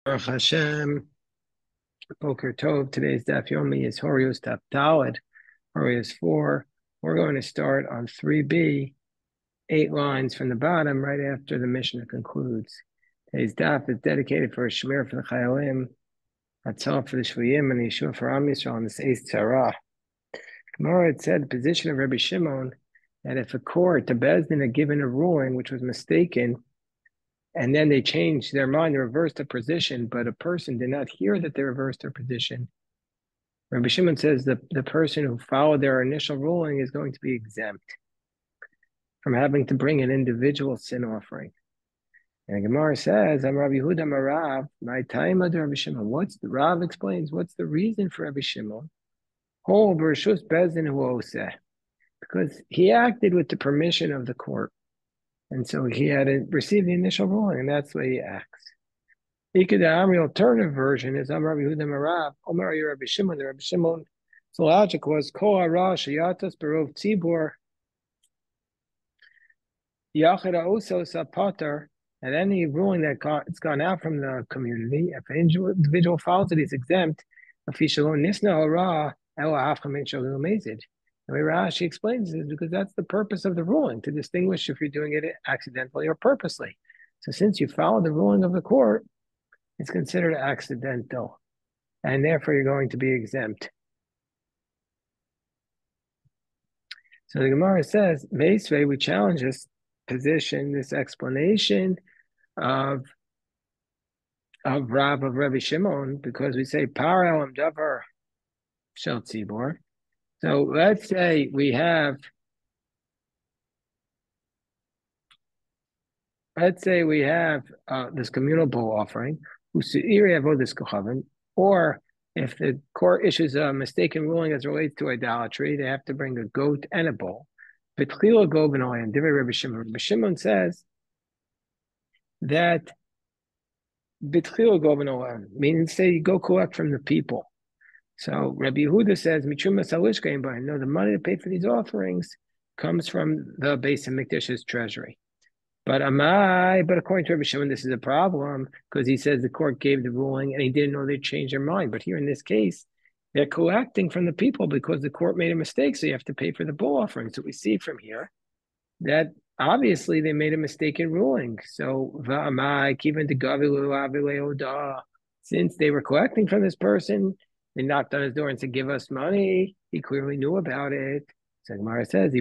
Baruch Hashem, Boker Tov. Today's Daf Yomi is Horayos Daf Daled, Horayos 4. We're going to start on 3b, 8 lines from the bottom, right after the Mishnah concludes. Today's Daf is dedicated for a Shemir for the Chayalim, Hatzal for the Shvuyim, and Yeshua for Am Yisrael, and the Seis Tzara. Gemara had said the position of Rabbi Shimon that if a court, the Bezdin, had given a ruling which was mistaken, and then they changed their mind, they reversed the position, but a person did not hear that they reversed their position. Rabbi Shimon says that the person who followed their initial ruling is going to be exempt from having to bring an individual sin offering. And Gemara says, I'm Rabbi Yehuda Marav, my time under Rabbi Shimon. Rav explains, what's the reason for Rabbi Shimon? Hold Bereshus Bezdin Hu Oseh, because he acted with the permission of the court. And so he had received the initial ruling, and that's the way he acts. The alternative version is Amar Yehuda Marav, Omar Rabbi Shimon. The Rabbi Shimon, so logic was Kol Hara Shayatas Berov Tzibor Yachid Osos Pater, and any ruling it's gone out from the community, if an individual follows it, he's exempt. The way Rashi explains it is because that's the purpose of the ruling, to distinguish if you're doing it accidentally or purposely. So since you follow the ruling of the court, it's considered accidental, and therefore you're going to be exempt. So the Gemara says, Meisvei, we challenge this position, this explanation of Rabbi Shimon, because we say Par Elam Davar Shel Tzibor. So let's say we have this communal bull offering, or if the court issues a mistaken ruling as relates to idolatry, they have to bring a goat and a bull. Rabbi Shimon says that meaning say you go collect from the people. So Rabbi Yehuda says, no, the money to pay for these offerings comes from the Beis HaMikdash's treasury. But according to Rabbi Shimon, this is a problem because he says the court gave the ruling and he didn't know they'd change their mind. But here in this case, they're collecting from the people because the court made a mistake, so you have to pay for the bull offering. So we see from here that obviously they made a mistaken ruling. So since they were collecting from this person, they knocked on his door and said, give us money. He clearly knew about it. So Gemara says, a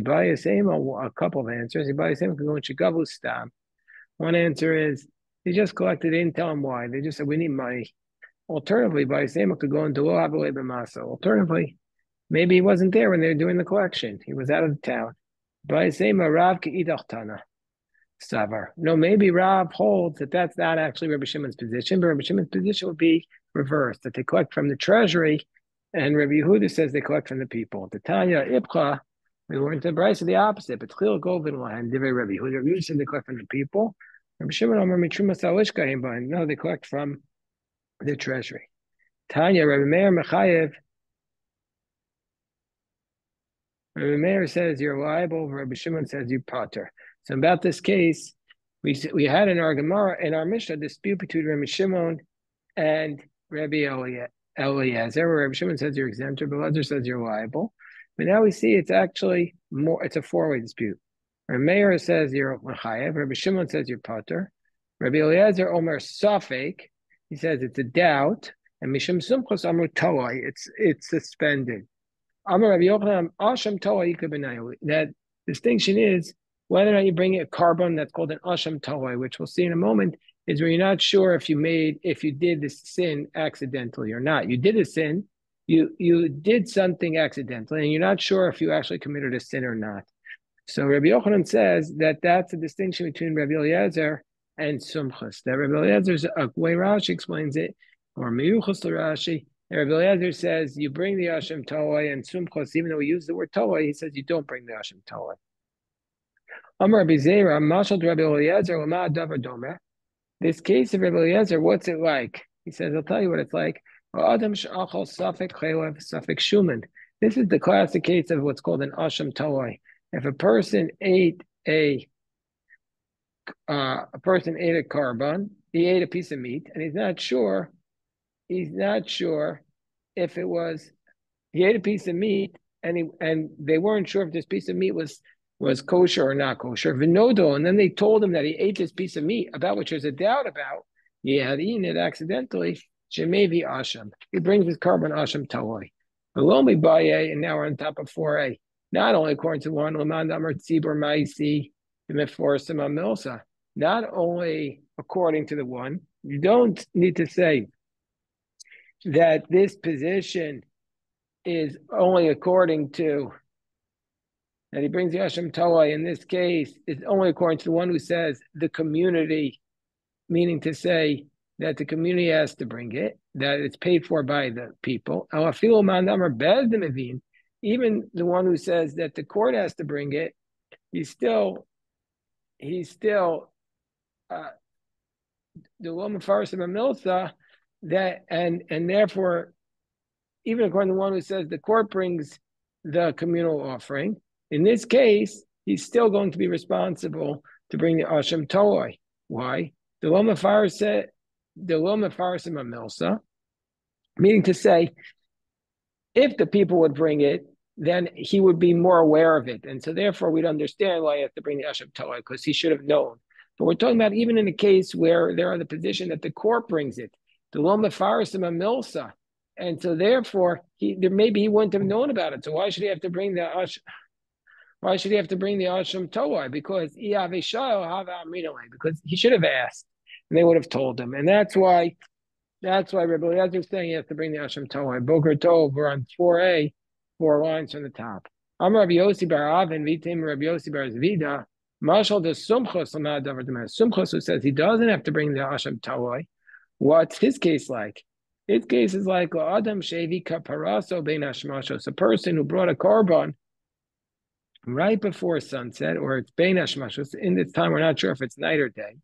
couple of answers. One answer is, they just collected, they didn't tell him why. They just said, we need money. Alternatively, could go into Alternatively, maybe he wasn't there when they were doing the collection. He was out of the town. No, maybe Rav holds that that's not actually Rabbi Shimon's position, but Rabbi Shimon's position would be reversed, that they collect from the treasury, and Rabbi Yehuda says they collect from the people. The Tanya Ipcha, we learned the Bryce of the opposite, but Chil Govin and Rabbi Yehuda. Rabbi Yehuda said they collect from the people. Rabbi Shimon Omer Mitruma Salishka, no, they collect from the treasury. Tanya, Rabbi Meir Mechayev. Rabbi Meir says you're liable. Rabbi Shimon says you potter. So about this case, we had in our Gemara, in our Mishnah, dispute between Rabbi Shimon and Rabbi Eliezer, where Rabbi Shimon says you're exempt, Rabbi Eliezer says you're liable. But now we see it's actually it's a four-way dispute. Rabbi Meir says you're Mechayev, Rabbi Shimon says you're potter. Rabbi Eliezer Omer Safek, he says it's a doubt, and Mishum Sumchos Amru Toai, it's suspended. Amar Rabbi Yochanan Asham Toai Yikabenayu. That distinction is whether or not you bring a carbon that's called an Asham Toai, which we'll see in a moment, is where you're not sure if you did this sin accidentally or not. You did a sin, you did something accidentally, and you're not sure if you actually committed a sin or not. So Rabbi Yochanan says that that's a distinction between Rabbi Eliezer and Sumchus. That Rabbi Eliezer's way Rashi explains it, or Meyuchos to Rashi. Rabbi Eliezer says you bring the Asham Toai, and Sumchus, even though we use the word Toai, he says you don't bring the Asham Toai. Amar Rabbi Zera, Mashal Rabbi Eliezer, Lama Davar Domer. This case of Rabbi Eliezer, what's it like? He says, I'll tell you what it's like. This is the classic case of what's called an Asham Toai. If a person ate a carbon, he ate a piece of meat, and he's not sure. He's not sure if it was he ate a piece of meat, and they weren't sure if this piece of meat was kosher or not kosher. Vinodo, and then they told him that he ate this piece of meat about which there's a doubt about. He had eaten it accidentally. Shemevi Asham. He brings his carbon Asham Tawai. Alomi Baye, and now we're on top of 4a. Not only according to one, Laman Amar Tzibur Maisi, Meforsim Milsa. Not only according to the one, you don't need to say that this position is only according to that he brings the Hashem Toa in this case is only according to the one who says the community, meaning to say that the community has to bring it, that it's paid for by the people. Even the one who says that the court has to bring it, he's still the woman Farsim Milsa that and therefore even according to the one who says the court brings the communal offering, in this case, he's still going to be responsible to bring the Hashem Toa. Why? The Lo Mefarsim Milsa, meaning to say, if the people would bring it, then he would be more aware of it. And so therefore we'd understand why he has to bring the Hashem Toa, because he should have known. But we're talking about even in a case where they're in the position that the court brings it, the Lo Mefarsim Milsa. And so therefore, maybe he wouldn't have known about it. So why should he have to bring the Asham Toa? Because he should have asked, and they would have told him. And that's why Rabbi Eliezer is saying he has to bring the Asham Toa. Boker Tov, we're on 4a, 4 lines from the top. I'm Rabbi Yossi bar Avin, Vitim Rabbi Yossi bar Zvida. Mashal the Sumchos Sumchos, who says he doesn't have to bring the Asham Toa. What's his case like? His case is like Adam Shevi Kaparaso Bein Hashmashos, a person who brought a korban right before sunset, or it's Bein Hashmashos. In this time, we're not sure if it's night or day.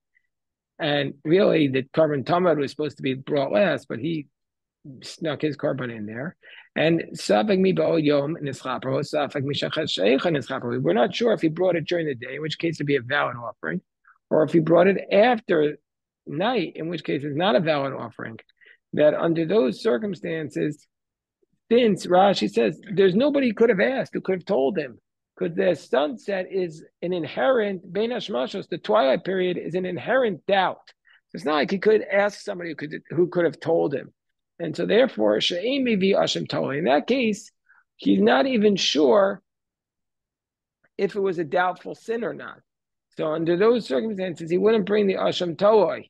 And really, the korban tamad was supposed to be brought last, but he snuck his korban in there. And Safek mi ba'od yom nischapro, Safek mi shachat sheikha nischapro. We're not sure if he brought it during the day, in which case it'd be a valid offering, or if he brought it after night, in which case it's not a valid offering. That under those circumstances, since Rashi says there's nobody he could have asked who could have told him, because the sunset is an inherent, Bein Hashmashos, the twilight period is an inherent doubt. It's not like he could ask somebody who could have told him. And so therefore, She'im Mevi Hashem Toa. In that case, he's not even sure if it was a doubtful sin or not. So under those circumstances, he wouldn't bring the Hashem Toa.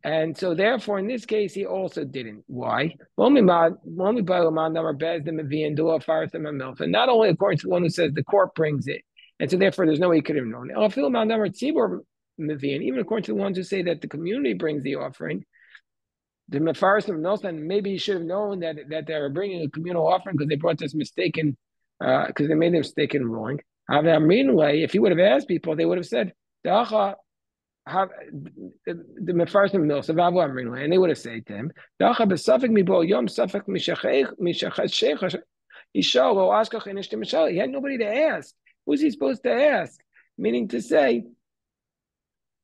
And so therefore, in this case, he also didn't. Why? Not only according to the one who says the court brings it, and so therefore there's no way he could have known. Even according to the ones who say that the community brings the offering, the Mefarsim Milsa, maybe he should have known that they were bringing a communal offering because they brought this mistaken, because they made a mistaken ruling. If he would have asked people, they would have said, the Mefarsim Milsa, and they would have said to him, he had nobody to ask. Who's he supposed to ask? Meaning to say,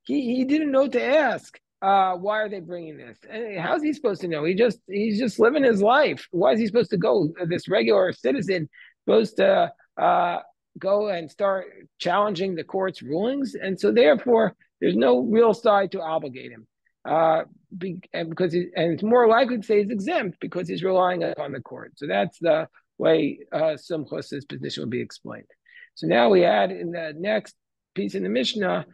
he didn't know to ask. Why are they bringing this? And how's he supposed to know? He's just living his life. Why is he supposed to go? This regular citizen supposed to go and start challenging the court's rulings, and so therefore there's no real side to obligate him, because it's more likely to say he's exempt because he's relying upon the court. So that's the way Sumchos's position will be explained. So now we add in the next piece in the Mishnah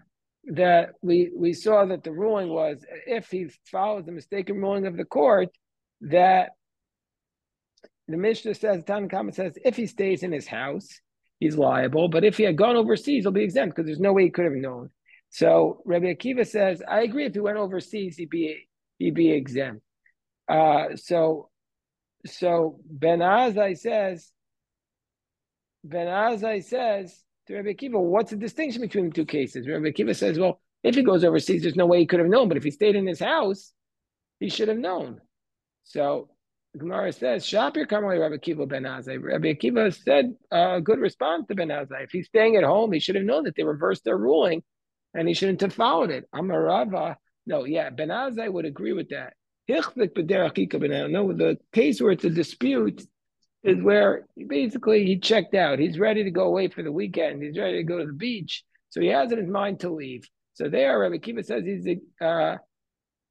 that we saw that the ruling was, if he follows the mistaken ruling of the court, that the Mishnah says, Tanna Kama says, if he stays in his house, he's liable, but if he had gone overseas, he'll be exempt because there's no way he could have known. So Rabbi Akiva says, I agree, if he went overseas, he'd be exempt. So Ben Azai says to Rabbi Akiva, what's the distinction between the two cases? Rabbi Akiva says, well, if he goes overseas, there's no way he could have known, but if he stayed in his house, he should have known. So Gemara says, Shapir Kamali Rabbi Akiva Ben Azai. Rabbi Akiva said a good response to Ben Azai. If he's staying at home, he should have known that they reversed their ruling, and he shouldn't have followed it. Amarava No, yeah, Ben Azai would agree with that. Hichlik b'derech kika b'nei. No, the case where it's a dispute is where basically he checked out. He's ready to go away for the weekend. He's ready to go to the beach. So he has in his mind to leave. So there, Rabbi Kiva says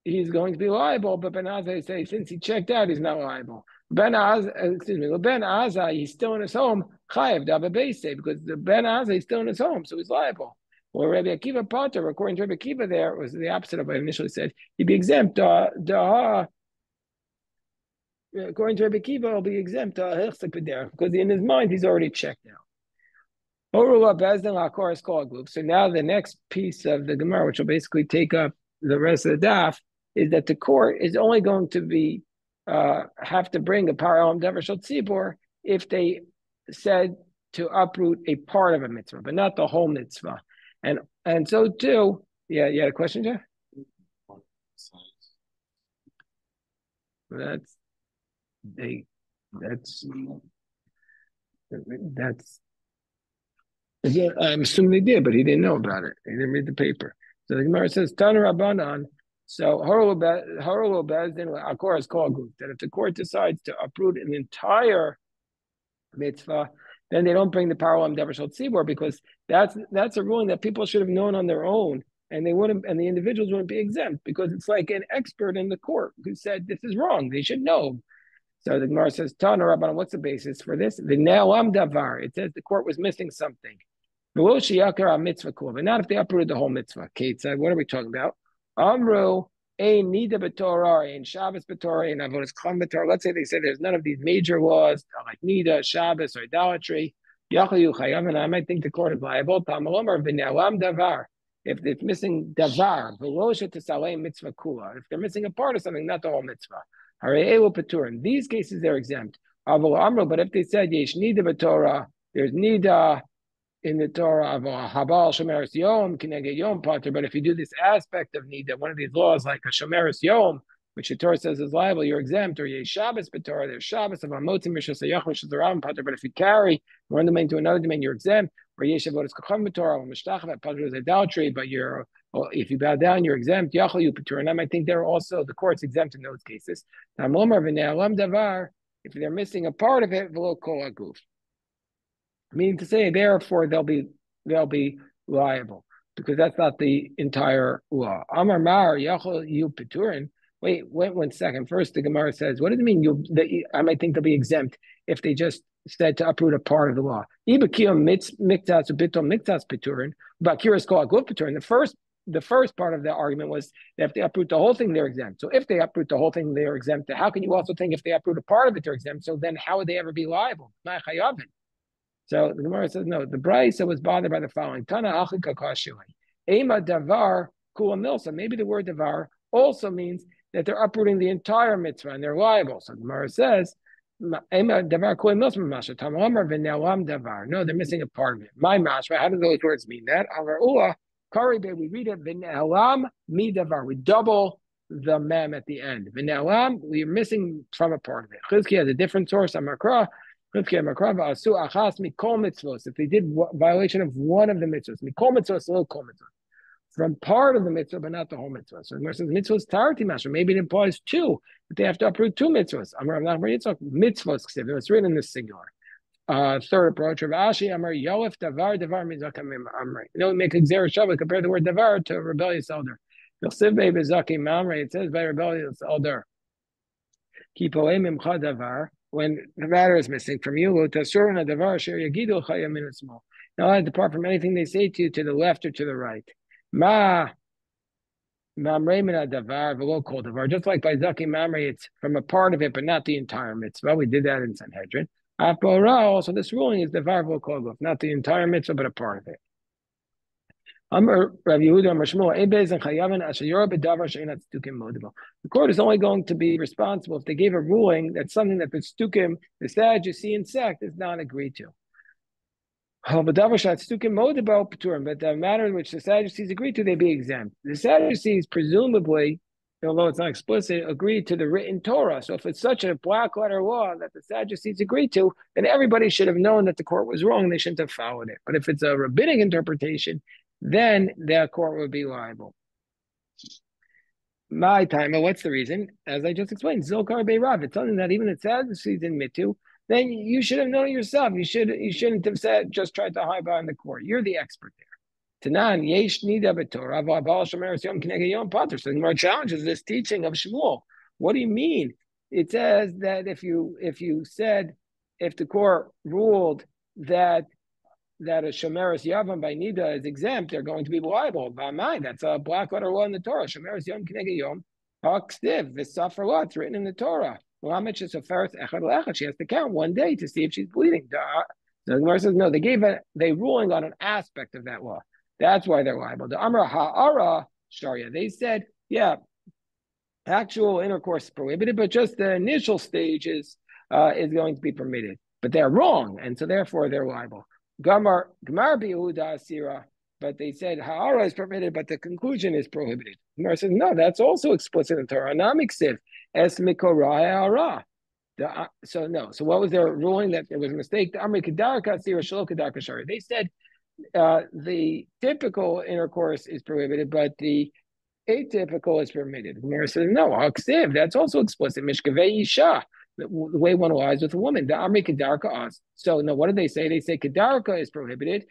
he's going to be liable, but Ben Azai says since he checked out, he's not liable. Ben Azai, he's still in his home. Chayev dababese because the Ben Azai is still in his home, so he's liable. Well, Rabbi Akiva Potter, according to Rabbi Akiva, there was the opposite of what I initially said. He'd be exempt. According to Rabbi Akiva, he'll be exempt because in his mind he's already checked out. So now the next piece of the Gemara, which will basically take up the rest of the daf, is that the court is only going to be have to bring a parallel davar shel tzibur if they said to uproot a part of a mitzvah, but not the whole mitzvah. And so too, yeah, you had a question, Jeff? That's yeah, I'm assuming they did, but he didn't know about it. He didn't read the paper. So the Gemara says, Tana Rabbanan. So Horayos Bezdin Akor is called group. That if the court decides to uproot an entire mitzvah, then they don't bring the parallel davar shel tzibur because that's a ruling that people should have known on their own, and they wouldn't, and the individuals wouldn't be exempt because it's like an expert in the court who said this is wrong. They should know. So the Gemara says, Tana Rabbanan, what's the basis for this? The ne'elam davar. It says the court was missing something. But not if they uprooted the whole mitzvah. Kate said, what are we talking about? Amru, ein nida b'torah, ein Shabbos b'torah, ein avodas klam b'torah. Let's say they say there's none of these major laws like nida, Shabbos, or idolatry. Yachayu chayam, and I might think the court is liable. Tamalomar v'ne'elam davar. If it's missing davar, v'losha t'salei mitzvah kula. If they're missing a part of something, not the whole mitzvah. Harei patur. In these cases, they're exempt. Avol amru, but if they said yesh nida b'torah, there's nida in the Torah of Habal Shomeres Yom, Kineged Yom Pater. But if you do this aspect of Nida, one of these laws like a Shomeres Yom, which the Torah says is liable, you're exempt, or Yesh Shabbos B'Torah, there's Shabbos of Hamotzim Rishos Hayach Rishos Haram Pater. But if you carry one domain to another domain, you're exempt, or Yesh Avodas Kacham B'Torah, or Mishtachah Pater is idolatry, but if you bow down, you're exempt. Yachayu Pater, and I might think they're also the court's exempt in those cases. Tamomar V'Ne'alam Davar, if they're missing a part of it, V'lo Kol Aguf. Meaning to say, therefore, they'll be liable because that's not the entire law. Amar Mar Yachol Yu Peturin. Wait 1 second. First, the Gemara says, what does it mean? I might think they'll be exempt if they just said to uproot a part of the law. Ibakiyom miktas ubitom miktas Peturin. Bakiras called Guf Peturin. The first part of the argument was that if they uproot the whole thing, they're exempt. So if they uproot the whole thing, they're exempt. How can you also think if they uproot a part of it, they're exempt? So then how would they ever be liable? So the Gemara says, no, the Brisa was bothered by the following. Tana achika kashuai. Ema davar kula milsa. Maybe the word davar also means that they're uprooting the entire mitzvah and they're liable. So the Gemara says, Ema davar kula milsa masha. Tamalamar v'ne'elam davar. No, they're missing a part of it. My mashma, how do those words mean that? Amar ula, karibe, we read it, v'ne'elam mi davar. We double the mem at the end. V'ne'elam, we're missing from a part of it. Chizki has a different source. Amar Kra, if they did violation of one of the mitzvahs, from part of the mitzvah, but not the whole mitzvah. So the says mitzvahs tarati masha. Maybe it implies two, but they have to uproot two mitzvahs. Mitzvahs. It's written in the singular. Third approach of Ashi Amar Yolef Davar Mizakam Amri. You know, we make a Xer Shabbat, compare the word Davar to rebellious elder. It says by rebellious elder. When the matter is missing from you, now I depart from anything they say to you to the left or to the right. Just like by Zaki Mamre, it's from a part of it, but not the entire mitzvah. We did that in Sanhedrin. Also, this ruling is Davar V'Kolgov, not the entire mitzvah, but a part of it. The court is only going to be responsible if they gave a ruling that something that the stukim, the Sadducean sect, is not agreed to. But the matter in which the Sadducees agreed to, they'd be exempt. The Sadducees presumably, although it's not explicit, agreed to the written Torah. So if it's such a black letter law that the Sadducees agreed to, then everybody should have known that the court was wrong. They shouldn't have followed it. But if it's a rabbinic interpretation, then the court would be liable. My time, and what's the reason? As I just explained, Zilkar Beirav. It's something that even it says she's in mitu. Then you should have known it yourself. You shouldn't have said just tried to hide behind the court. You're the expert there. Tanan yesh nida b'torah v'abal shomer yom k'neged yom pater. So the more challenges this teaching of Shmuel. What do you mean? It says that if the court ruled that a Shomeris Yavam by Nida is exempt, they're going to be liable. By mine, that's a black letter law in the Torah. Shomeris Yom Kinege Yom, Hakstiv, V'Safar Law, it's written in the Torah. She has to count one day to see if she's bleeding. So the Gemara says, no, they ruling on an aspect of that law. That's why they're liable. The Amra Ha'ara Sharia, they said, yeah, actual intercourse is prohibited, but just the initial stages is going to be permitted. But they're wrong, and so therefore they're liable. Gamar Biuda Asira, but they said Ha'ara is permitted, but the conclusion is prohibited. Gemara says, no, that's also explicit in Torah. Namiksiv, Es Mikorah Ha'ara. So no. So what was their ruling? That there was a mistake. They said the typical intercourse is prohibited, but the atypical is permitted. Gemara says, no, Haksiv, that's also explicit. Mishkavei Isha, the way one lies with a woman. The Amri Kedarka As. So, no, what did they say? They say Kedarka is prohibited,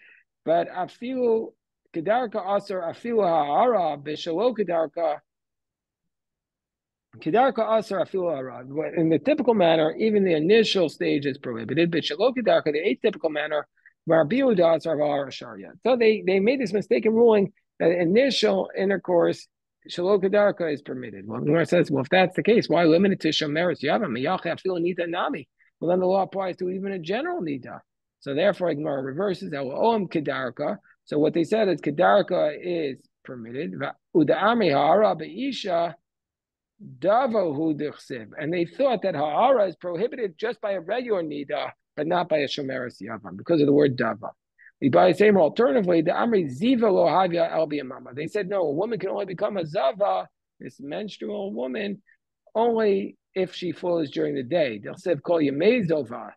but Afilu Kedarka Asar Afilu Ha'ara B'Shalo Kedarka. Kedarka Asar Afilu Ha'ara. In the typical manner, even the initial stage is prohibited, but Shalo Kedarka, the atypical manner, so they made this mistake in ruling that initial intercourse Shalom Kedarka is permitted. Well, the Gemara says, well, if that's the case, why limit it to Shomeris Yavam? Nida Nami. Well, then the law applies to even a general Nida. So therefore, Gemara reverses that. Well, Kedarka. So what they said is Kedarka is permitted. Uda'ami Ha'ara Be'isha Davo Hudichsiv. And they thought that Ha'ara is prohibited just by a regular Nida, but not by a Shomeris Yavam, because of the word Dava. By the same alternatively, the Amri Ziva lo havya el b'yamama. They said, no, a woman can only become a Zava, this menstrual woman, only if she flows during the day. They'll say, call you Mezova.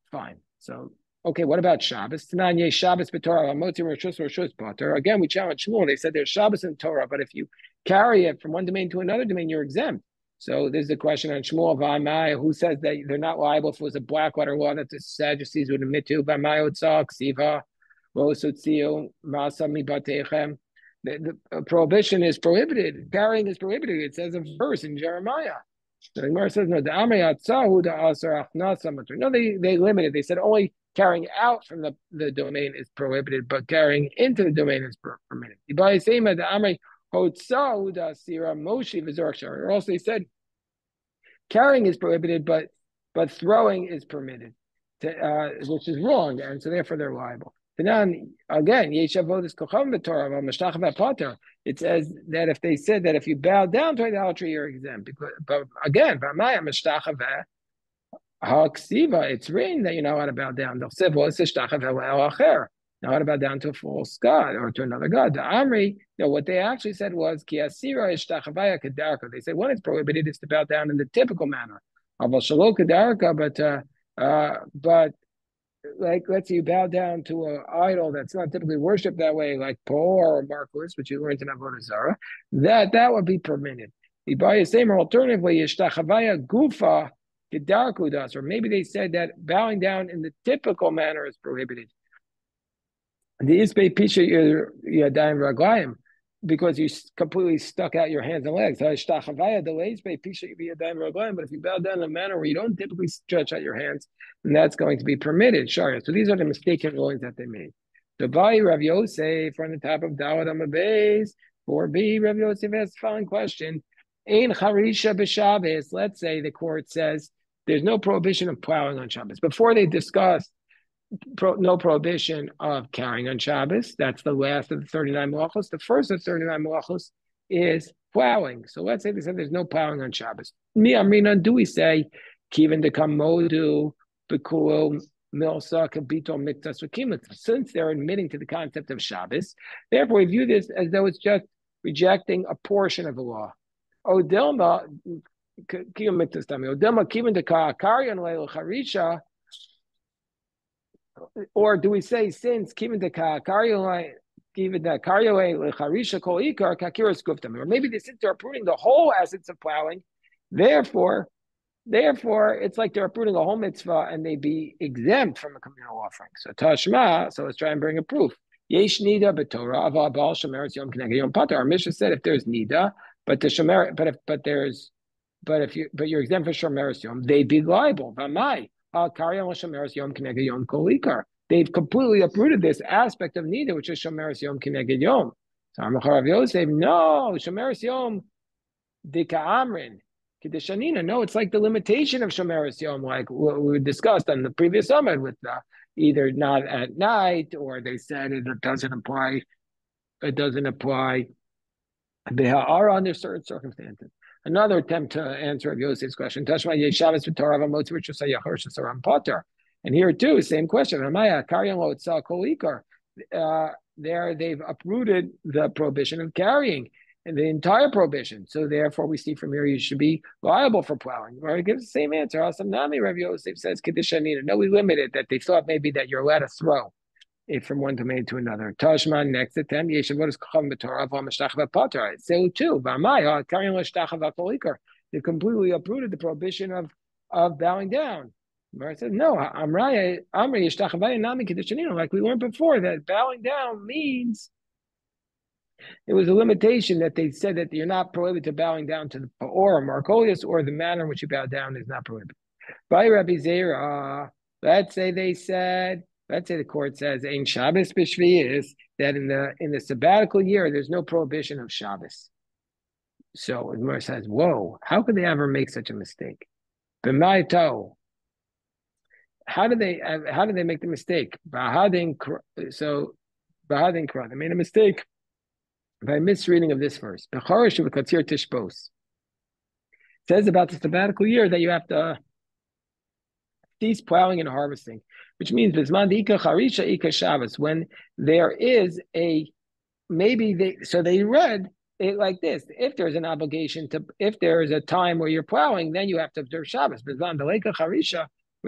Fine. So, okay, what about Shabbos? Tananye Shabbos b'Torah, Motzi Roshus Roshus Potter. Again, we challenge Shmuel. They said there's Shabbos in Torah, but if you carry it from one domain to another domain, you're exempt. So there's the question on Shmuel V'Amai, who says that they're not liable if it was a black letter law that the Sadducees would admit to. V'Amai Otzah Ksiva V'Osotziu Masa Mibatechem. The prohibition is prohibited. Carrying is prohibited. It says a verse in Jeremiah. So the Gemara says, no, the Amri Atzahu the Asar Achnasa Matur. No, they limited. They said only carrying out from the domain is prohibited, but carrying into the domain is permitted. By saying the Amri Hotzahu the Asira Moshi V'Zorachshar. Or also they said carrying is prohibited, but throwing is permitted, which is wrong, and so therefore they're liable. Again, it says that if they said that if you bow down to idolatry, you're exempt. But again, it's written that you're not allowed to bow down. Now, what about down to a false god or to another god? The Amri, what they actually said was, they said when it's prohibited, it's to bow down in the typical manner. But like, let's say you bow down to an idol that's not typically worshipped that way, like Por or Marcus, which you learned in Avodah Zarah, that would be permitted. Alternatively, Gufa Kedarkudas, or maybe they said that bowing down in the typical manner is prohibited. The Isbei Pisha Yadayim Raglayim, because you completely stuck out your hands and legs. But if you bow down in a manner where you don't typically stretch out your hands, then that's going to be permitted. Sharia. So these are the mistaken rulings that they made. The Bai Rav Yosef from the top of Dawud Amabez, 4b, Rav Yosef asks the following question. Ein Charisha b'Shabbos. Let's say the court says there's no prohibition of plowing on Shabbos. Before they discussed no prohibition of carrying on Shabbos. That's the last of the 39 malachos. The first of the 39 malachos is plowing. So let's say they said there's no plowing on Shabbos. Mi amrina, do we say kiven de kamodu bekulo milsa kabito miktas v'kimitz? Since they're admitting to the concept of Shabbos, therefore we view this as though it's just rejecting a portion of the law. Odelma kiven de ka'akari on leil charisha. Or do we say since given the Even that Charisha Kol Ikar Kakiras Guftam. Or maybe they since they're uprooting the whole assets of plowing, therefore, it's like they're uprooting a whole mitzvah and they be exempt from a communal offering. So Tashma, so let's try and bring a proof. Yesh nida b'Torah aval bal shemeres yom k'neged yom pater. Our Mishnah said if there's nida, but the shemer, but you're exempt for shemeres yom, they be liable. V'amai karyan shemeres yom k'neged yom kol ikar. They've completely uprooted this aspect of nida, which is shemeres yom k'neged yom. So Horayos say no, shemeres yom dika amrin. No, it's like the limitation of Shomeres Yom, like what we discussed on the previous summit with either not at night, or they said it doesn't apply. It doesn't apply. They are under certain circumstances. Another attempt to answer Yosef's question. And here too, same question. There they've uprooted the prohibition of carrying and the entire prohibition. So therefore, we see from here you should be liable for plowing. Or it gives the same answer. Nami Rav Yosef says Kedishanina. No, we limit it that they thought maybe that you're allowed to throw it from one domain to another. Tashman next attempt. Yeshav Chacham b'Torah v'Mashtach v'Pater. So too. V'Amai Karin l'Shtach v'Kolikar. They completely uprooted the prohibition of bowing down. Mara said no. Amri Yishtach Nami Kedishanina. Like we learned before, that bowing down means. It was a limitation that they said that you're not prohibited to bowing down to the or Marcolius, or the manner in which you bow down is not prohibited. By Rabbi Zera, let's say the court says in Shabbos b'Shviyis that in the sabbatical year there's no prohibition of Shabbos. So Gemara says, whoa, how could they ever make such a mistake? B'mayto. How did they make the mistake? So they made a mistake by misreading of this verse. It says about the sabbatical year that you have to cease plowing and harvesting, which means when there is they read it like this: if there's an obligation if there is a time where you're plowing, then you have to observe Shabbos. Where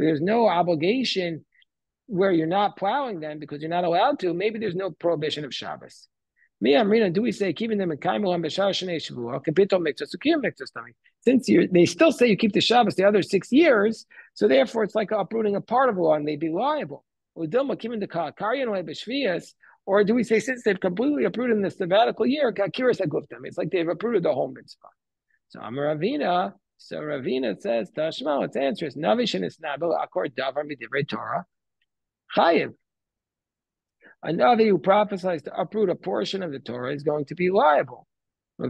there's no obligation where you're not plowing then because you're not allowed to, maybe there's no prohibition of Shabbos. Do we say keeping them in Kaimelam B'Shar Shnei Shavua Kapitol Mikzos Ukim Mikzos Tami? Since they still say you keep the Shabbos the other 6 years, so therefore it's like uprooting a part of the law and they'd be liable. Or do we say since they've completely uprooted in the sabbatical year, it's like they've uprooted the whole mitzvah? So Ravina says Tashma, its answer is Navishin is Nabel Akor Davar Midivrei Torah Chayiv. A Navi who prophesies to uproot a portion of the Torah is going to be liable. So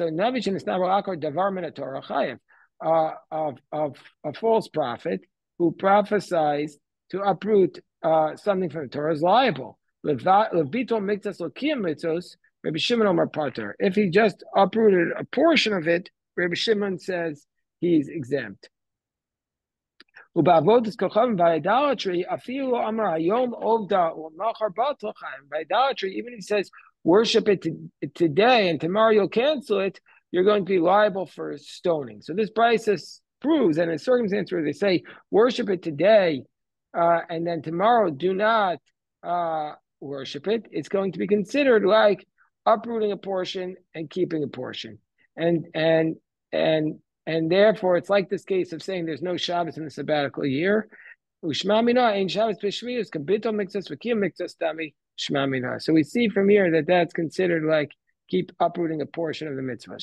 Navi Akor Davar Min Torah Chayiv, of a false prophet who prophesies to uproot something from the Torah is liable. If he just uprooted a portion of it, Rabbi Shimon says he's exempt. By idolatry, even if he says worship it today and tomorrow you'll cancel it, you're going to be liable for stoning. So this Brisa proves, and in circumstances where they say worship it today and then tomorrow do not worship it, it's going to be considered like uprooting a portion and keeping a portion, and therefore it's like this case of saying there's no Shabbos in the sabbatical year. So we see from here that that's considered like keep uprooting a portion of the mitzvah.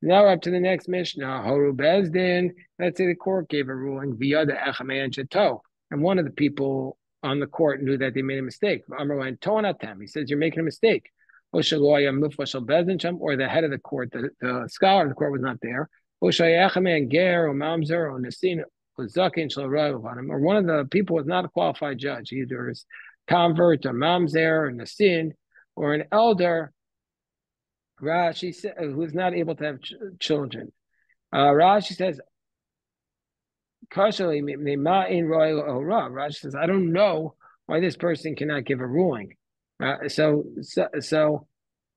Now up to the next Mishnah. Horu Bezdin. Let's say the court gave a ruling via the Echamei and Chateau, and one of the people on the court knew that they made a mistake. He says you're making a mistake. Or the head of the court, the scholar of the court was not there. Or one of the people was not a qualified judge, either as convert or mamzer or nasin or an elder. Rashi said, who's not able to have children. Rashi says, Rashi says, I don't know why this person cannot give a ruling. So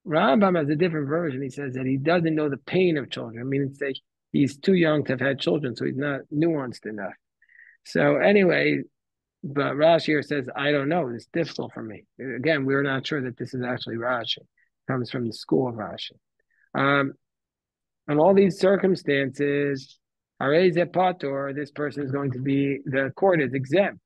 Rambam has a different version. He says that he doesn't know the pain of children. I mean, it's like he's too young to have had children, so he's not nuanced enough. So anyway, But Rashi here says, I don't know. It's difficult for me. Again, we're not sure that this is actually Rashi. It comes from the school of Rashi. Um, in all these circumstances, Areze Pator, this person is going to be, the court is exempt.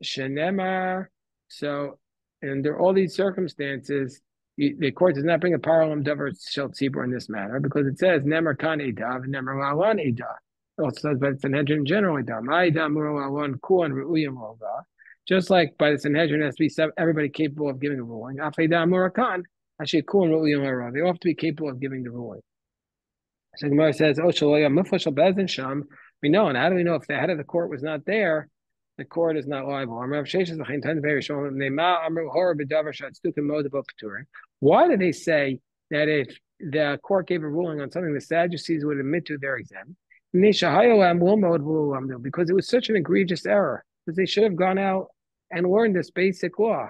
Shenemar. So, under all these circumstances, the court does not bring a parallel davar shel tzibur in this matter because it says nemar kan edav, nemar lawan edav. It also says by the Sanhedrin generally edav, ma edav mur lawan kuan reuyim lova. Just like by the Sanhedrin has to be everybody capable of giving a ruling. Af edav mur kan actually kuan reuyim lova. They all have to be capable of giving the ruling. So Gemara says, "Oh, sham." We know, and how do we know if the head of the court was not there? The court is not liable. Why did they say that if the court gave a ruling on something the Sadducees would admit to, they're exempt? Because it was such an egregious error that they should have gone out and learned this basic law.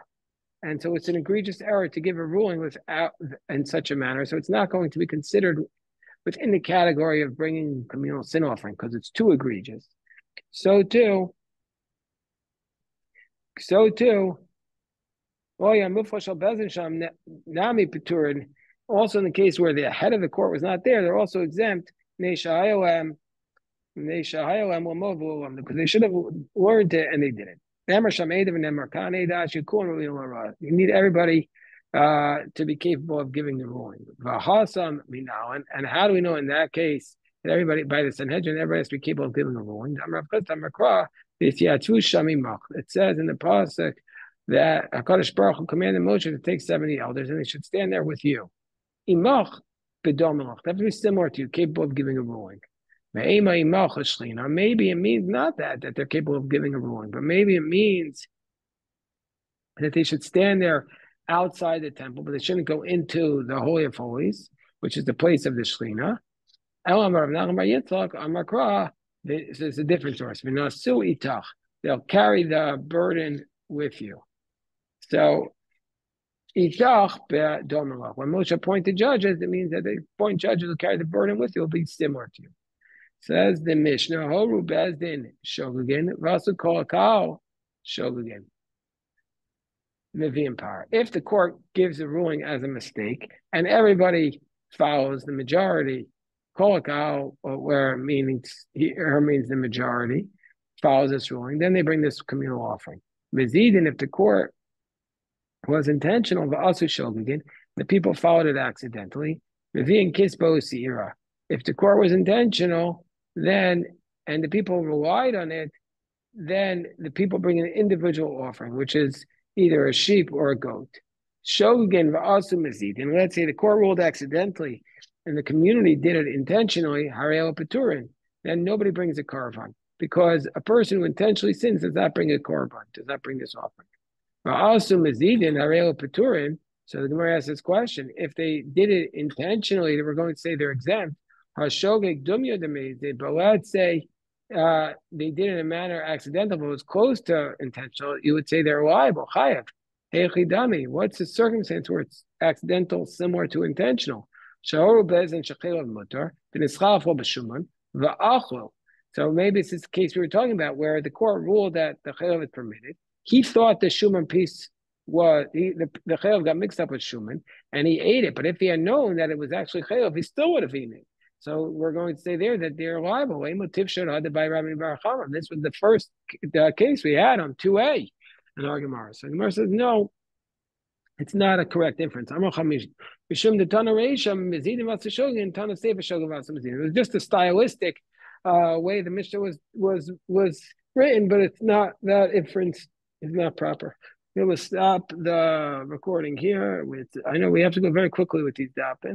And so it's an egregious error to give a ruling without in such a manner. So it's not going to be considered within the category of bringing communal sin offering because it's too egregious. So too, also in the case where the head of the court was not there, they're also exempt. Because they should have learned it and they didn't. You need everybody to be capable of giving the ruling. And how do we know in that case that everybody, by the Sanhedrin, everybody has to be capable of giving a ruling? It says in the pasuk that HaKadosh Baruch Hu commanded Moshe to take 70 elders and they should stand there with you. Imach bedomelach. That would be similar to you, capable of giving a ruling. Maybe it means not that they're capable of giving a ruling, but maybe it means that they should stand there outside the temple, but they shouldn't go into the Holy of Holies, which is the place of the Shekhinah. This is a different source. They'll carry the burden with you. So, when Moshe appointed judges, it means that they appoint judges who carry the burden with you will be similar to you. Says the Mishnah, Horu Bezdin Shogugin, Vasu Kolakal Shogugin. Nevi'im power. If the court gives a ruling as a mistake and everybody follows the majority, Kolakal, where means her means the majority, follows this ruling, then they bring this communal offering. Mezidin, if the court was intentional, Va'asu Shogugin, the people followed it accidentally. Nevi'im Kisbo Seira. If the court was intentional, then and the people relied on it, then the people bring an individual offering, which is either a sheep or a goat. Shogugin va'asu mezid. And let's say the court ruled accidentally and the community did it intentionally, hareo peturin, then nobody brings a korban because a person who intentionally sins does not bring a korban, does not bring this offering. Va'asu mezidin hareo peturin. So the Gemara asks this question: if they did it intentionally, they were going to say they're exempt. Hashogeg dumya demezid, but let's say they did it in a manner accidental, but it was close to intentional, you would say they're liable. Chayav. Heichidami. What's the circumstance where it's accidental, similar to intentional? Shahoru bez and shechelav mutar, b'nischalafo b'shuman, va'achlo. So maybe it's this case we were talking about where the court ruled that the chelav is permitted. He thought the shuman piece was, the chelav got mixed up with shuman, and he ate it. But if he had known that it was actually chelav, he still would have eaten it. So we're going to say there that they're liable. This was the first case we had on 2A in our Gemara. So the Gemara says, no, it's not a correct inference. It was just a stylistic way the Mishnah was written, but it's not, that inference is not proper. We will stop the recording here. I know we have to go very quickly with these dapim.